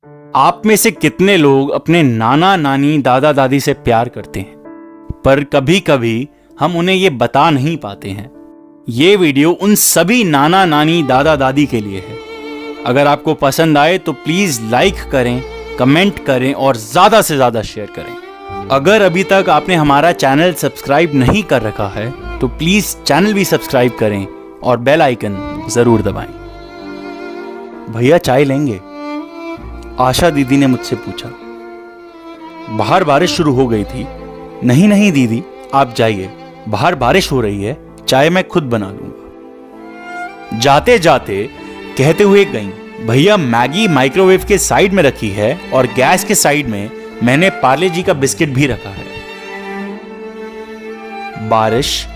आप में से कितने लोग अपने नाना नानी दादा दादी से प्यार करते हैं, पर कभी कभी हम उन्हें ये बता नहीं पाते हैं। ये वीडियो उन सभी नाना नानी दादा दादी के लिए है। अगर आपको पसंद आए तो प्लीज लाइक करें, कमेंट करें और ज्यादा से ज्यादा शेयर करें। अगर अभी तक आपने हमारा चैनल सब्सक्राइब नहीं कर रखा है तो प्लीज चैनल भी सब्सक्राइब करें और बेल आइकन जरूर दबाएं। भैया चाय लेंगे? आशा दीदी ने मुझसे पूछा। बाहर बारिश शुरू हो गई थी। नहीं नहीं दीदी, आप जाइए, बाहर बारिश हो रही है, चाय मैं खुद बना लूंगा। जाते जाते कहते हुए गई, भैया मैगी माइक्रोवेव के साइड में रखी है और गैस के साइड में मैंने पार्ले जी का बिस्किट भी रखा है। बारिश,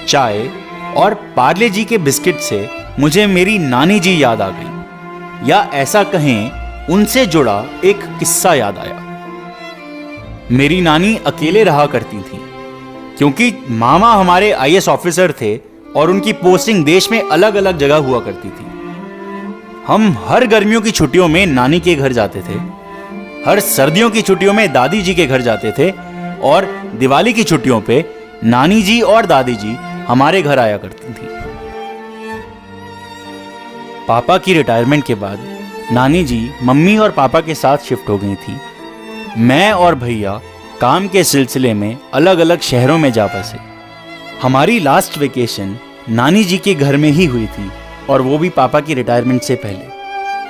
चाय और पार्ले जी के बिस्किट से मुझे मेरी नानी जी याद आ गई, या ऐसा कहें उनसे जुड़ा एक किस्सा याद आया। मेरी नानी अकेले रहा करती थी क्योंकि मामा हमारे आईएएस ऑफिसर थे और उनकी पोस्टिंग देश में अलग अलग जगह हुआ करती थी। हम हर गर्मियों की छुट्टियों में नानी के घर जाते थे, हर सर्दियों की छुट्टियों में दादी जी के घर जाते थे और दिवाली की छुट्टियों पे नानी जी और दादी जी हमारे घर आया करती थी। पापा की रिटायरमेंट के बाद नानी जी मम्मी और पापा के साथ शिफ्ट हो गई थी। मैं और भैया काम के सिलसिले में अलग अलग शहरों में जा बसे। हमारी लास्ट वेकेशन नानी जी के घर में ही हुई थी और वो भी पापा की रिटायरमेंट से पहले।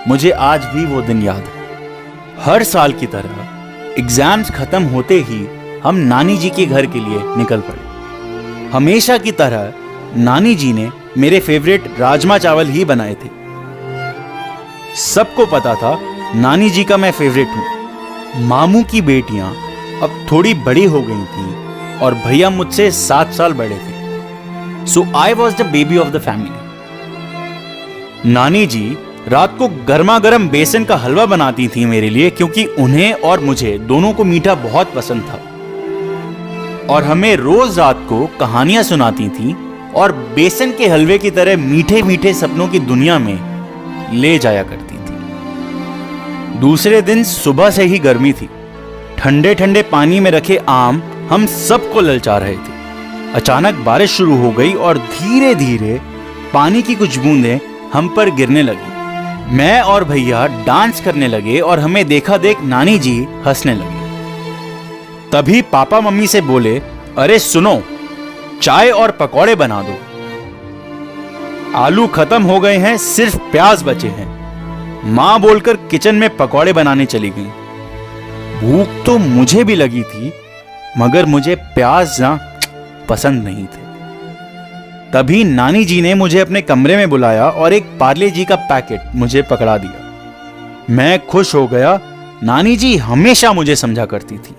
मुझे आज भी वो दिन याद है। हर साल की तरह एग्जाम्स खत्म होते ही हम नानी जी के घर के लिए निकल पड़े। हमेशा की तरह नानी जी ने मेरे फेवरेट राजमा चावल ही बनाए थे। सबको पता था नानी जी का मैं फेवरेट हूं। मामू की बेटियां अब थोड़ी बड़ी हो गई थी और भैया मुझसे 7 साल बड़े थे। So I was the baby of the family. नानी जी रात को गर्मा गर्म बेसन का हलवा बनाती थी मेरे लिए, क्योंकि उन्हें और मुझे दोनों को मीठा बहुत पसंद था और हमें रोज रात को कहानियां सुनाती थी और बेसन के हलवे की तरह मीठे मीठे सपनों की दुनिया में ले जाया करती थी। दूसरे दिन सुबह से ही गर्मी थी। ठंडे ठंडे पानी में रखे आम हम सबको ललचा रहे थे। अचानक बारिश शुरू हो गई और धीरे धीरे पानी की कुछ बूंदें हम पर गिरने लगी। मैं और भैया डांस करने लगे और हमें देखा देख नानी जी हंसने लगी। तभी पापा मम्मी से बोले, अरे सुनो, चाय और पकौड़े बना दो। आलू खत्म हो गए हैं, सिर्फ प्याज बचे हैं। मां बोलकर किचन में पकौड़े बनाने चली गई। भूख तो मुझे भी लगी थी, मगर मुझे प्याज ना पसंद नहीं थे। तभी नानी जी ने मुझे अपने कमरे में बुलाया और एक पार्ले जी का पैकेट मुझे पकड़ा दिया। मैं खुश हो गया। नानी जी हमेशा मुझे समझा करती थी,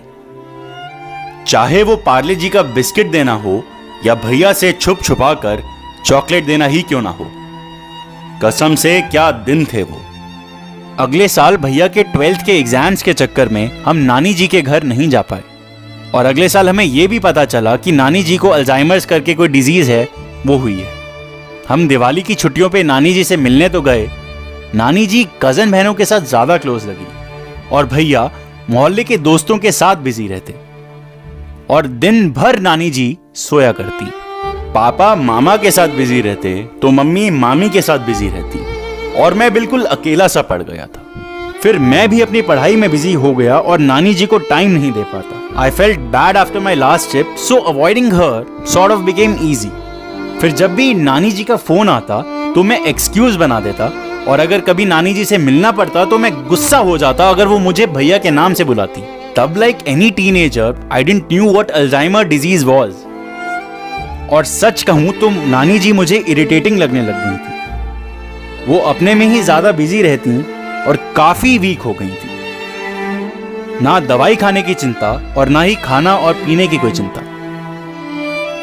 चाहे वो पार्ले जी का बिस्किट देना हो या भैया से छुप छुपा कर चॉकलेट देना ही क्यों ना हो। कसम से क्या दिन थे वो। अगले साल भैया के 12th के एग्जाम्स के चक्कर में हम नानी जी के घर नहीं जा पाए और अगले साल हमें यह भी पता चला कि नानी जी को अल्जाइमर्स करके कोई डिजीज है, वो हुई है। हम दिवाली की छुट्टियों पे नानी जी से मिलने तो गए। नानी जी कजन बहनों के साथ ज्यादा क्लोज लगी और भैया मोहल्ले के दोस्तों के साथ बिजी रहते और दिन भर नानी जी सोया करती। पापा मामा के साथ बिजी रहते तो मम्मी मामी के साथ बिजी रहती और मैं बिल्कुल अकेला सा पड़ गया था। फिर मैं भी अपनी पढ़ाई में बिजी हो गया और नानी जी को टाइम नहीं दे पाता। I felt bad after my last trip, so avoiding her sort of became easy. फिर जब भी नानी जी का फोन आता तो मैं एक्सक्यूज बना देता और अगर कभी नानी जी से मिलना पड़ता तो मैं गुस्सा हो जाता अगर वो मुझे भैया के नाम से बुलाती। तब like any teenager I didn't knew what Alzheimer disease was. और सच कहूं तो नानी जी मुझे इरिटेटिंग लगने लग गई थी। वो अपने में ही ज्यादा बिजी रहती और काफी वीक हो गई थी। ना दवाई खाने की चिंता और ना ही खाना और पीने की कोई चिंता।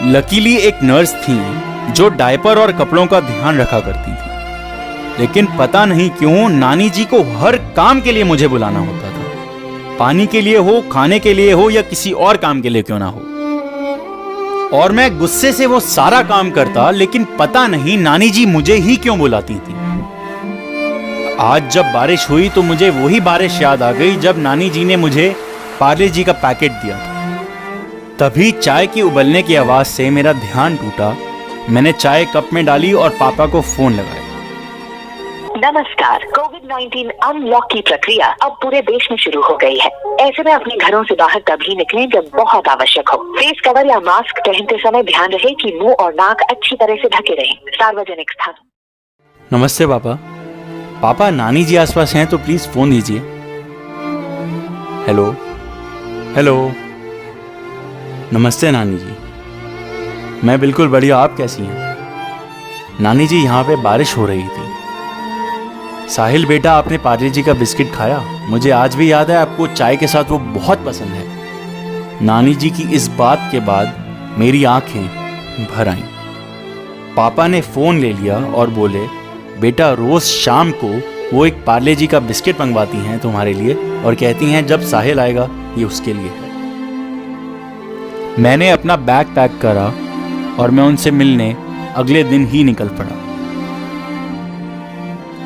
लकीली एक नर्स थी जो डायपर और कपड़ों का ध्यान रखा करती थी, लेकिन पता नहीं क्यों नानी जी को हर काम के लिए मुझे बुलाना होता था। पानी के लिए हो, खाने के लिए हो या किसी और काम के लिए क्यों ना हो। और मैं गुस्से से वो सारा काम करता, लेकिन पता नहीं नानी जी मुझे ही क्यों बुलाती थी। आज जब बारिश हुई तो मुझे वही बारिश याद आ गई जब नानी जी ने मुझे पार्ले जी का पैकेट दिया था। तभी चाय की उबलने की आवाज से मेरा ध्यान टूटा। मैंने चाय कप में डाली और पापा को फोन लगाया। नमस्कार। कोविड-19 अनलॉक की प्रक्रिया अब पूरे देश में शुरू हो गई है। ऐसे में अपने घरों से बाहर तभी निकलें जब बहुत आवश्यक हो। फेस कवर या मास्क पहनते समय ध्यान रहे कि मुंह और नाक अच्छी तरह से ढके रहें। सार्वजनिक स्थान। नमस्ते पापा। पापा, नानी जी आसपास हैं तो प्लीज फोन दीजिए। Hello hello. नमस्ते नानी जी। मैं बिल्कुल बढ़िया, आप कैसी हैं? नानी जी, यहाँ पे बारिश हो रही थी। साहिल बेटा, आपने पार्ले जी का बिस्किट खाया? मुझे आज भी याद है, आपको चाय के साथ वो बहुत पसंद है। नानी जी की इस बात के बाद मेरी आंखें भर आईं। पापा ने फोन ले लिया और बोले, बेटा रोज शाम को वो एक पार्ले जी का बिस्किट मंगवाती हैं तुम्हारे लिए और कहती हैं जब साहिल आएगा ये उसके लिए है। मैंने अपना बैग पैक करा और मैं उनसे मिलने अगले दिन ही निकल पड़ा।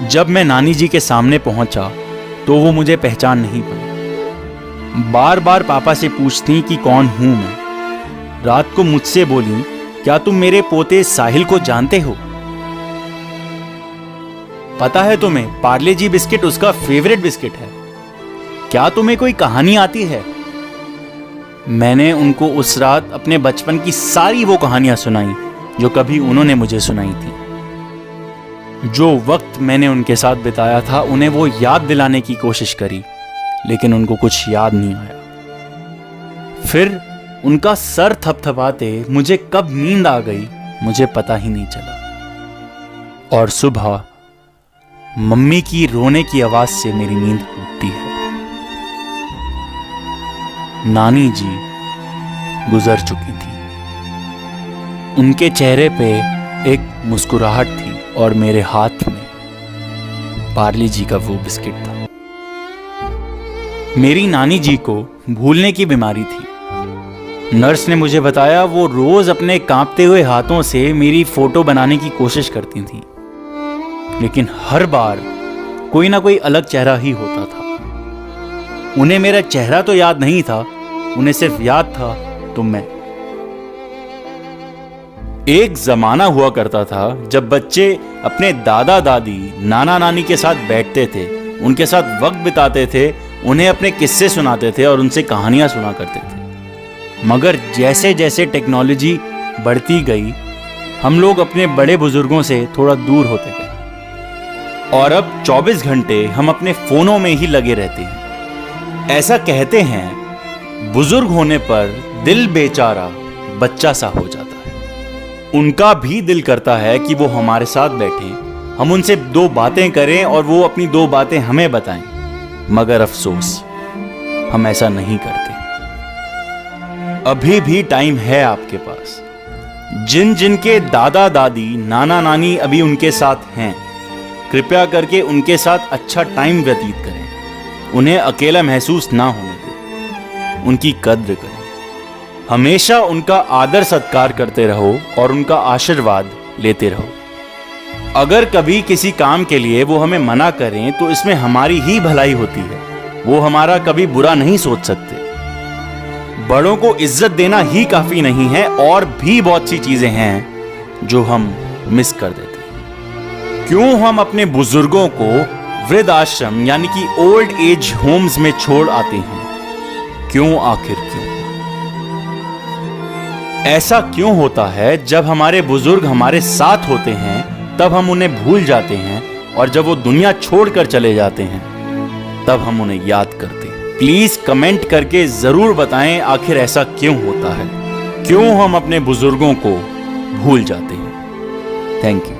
जब मैं नानी जी के सामने पहुंचा तो वो मुझे पहचान नहीं पाई। बार बार पापा से पूछती कि कौन हूं मैं। रात को मुझसे बोली, क्या तुम मेरे पोते साहिल को जानते हो? पता है तुम्हें, पार्ले जी बिस्किट उसका फेवरेट बिस्किट है। क्या तुम्हें कोई कहानी आती है? मैंने उनको उस रात अपने बचपन की सारी वो कहानियां सुनाई जो कभी उन्होंने मुझे सुनाई थी। जो वक्त मैंने उनके साथ बिताया था उन्हें वो याद दिलाने की कोशिश करी, लेकिन उनको कुछ याद नहीं आया। फिर उनका सर थपथपाते मुझे कब नींद आ गई मुझे पता ही नहीं चला। और सुबह मम्मी की रोने की आवाज से मेरी नींद टूटती है। नानी जी गुजर चुकी थी। उनके चेहरे पे एक मुस्कुराहट थी और मेरे हाथ में पार्ले जी का वो बिस्किट था। मेरी नानी जी को भूलने की बीमारी थी। नर्स ने मुझे बताया वो रोज अपने कांपते हुए हाथों से मेरी फोटो बनाने की कोशिश करती थी, लेकिन हर बार कोई ना कोई अलग चेहरा ही होता था। उन्हें मेरा चेहरा तो याद नहीं था, उन्हें सिर्फ याद था तो मैं। एक जमाना हुआ करता था जब बच्चे अपने दादा दादी नाना नानी के साथ बैठते थे, उनके साथ वक्त बिताते थे, उन्हें अपने किस्से सुनाते थे और उनसे कहानियां सुना करते थे। मगर जैसे जैसे टेक्नोलॉजी बढ़ती गई, हम लोग अपने बड़े बुजुर्गों से थोड़ा दूर होते गए और अब 24 घंटे हम अपने फोनों में ही लगे रहते हैं। ऐसा कहते हैं, बुजुर्ग होने पर दिल बेचारा बच्चा सा हो जाता है। उनका भी दिल करता है कि वो हमारे साथ बैठे, हम उनसे दो बातें करें और वो अपनी दो बातें हमें बताएं, मगर अफसोस हम ऐसा नहीं करते। अभी भी टाइम है आपके पास। जिन जिन के दादा दादी नाना नानी अभी उनके साथ हैं, कृपया करके उनके साथ अच्छा टाइम व्यतीत करें। उन्हें अकेला महसूस ना होने दें, उनकी कद्र करें। हमेशा उनका आदर सत्कार करते रहो और उनका आशीर्वाद लेते रहो। अगर कभी किसी काम के लिए वो हमें मना करें तो इसमें हमारी ही भलाई होती है, वो हमारा कभी बुरा नहीं सोच सकते। बड़ों को इज्जत देना ही काफी नहीं है, और भी बहुत सी चीजें हैं जो हम मिस कर देते हैं। क्यों हम अपने बुजुर्गों को वृद्ध आश्रम यानी कि ओल्ड एज होम्स में छोड़ आते हैं? क्यों, आखिर क्यों? ऐसा क्यों होता है जब हमारे बुजुर्ग हमारे साथ होते हैं तब हम उन्हें भूल जाते हैं, और जब वो दुनिया छोड़कर चले जाते हैं तब हम उन्हें याद करते हैं? प्लीज कमेंट करके जरूर बताएं आखिर ऐसा क्यों होता है, क्यों हम अपने बुजुर्गों को भूल जाते हैं। Thank you.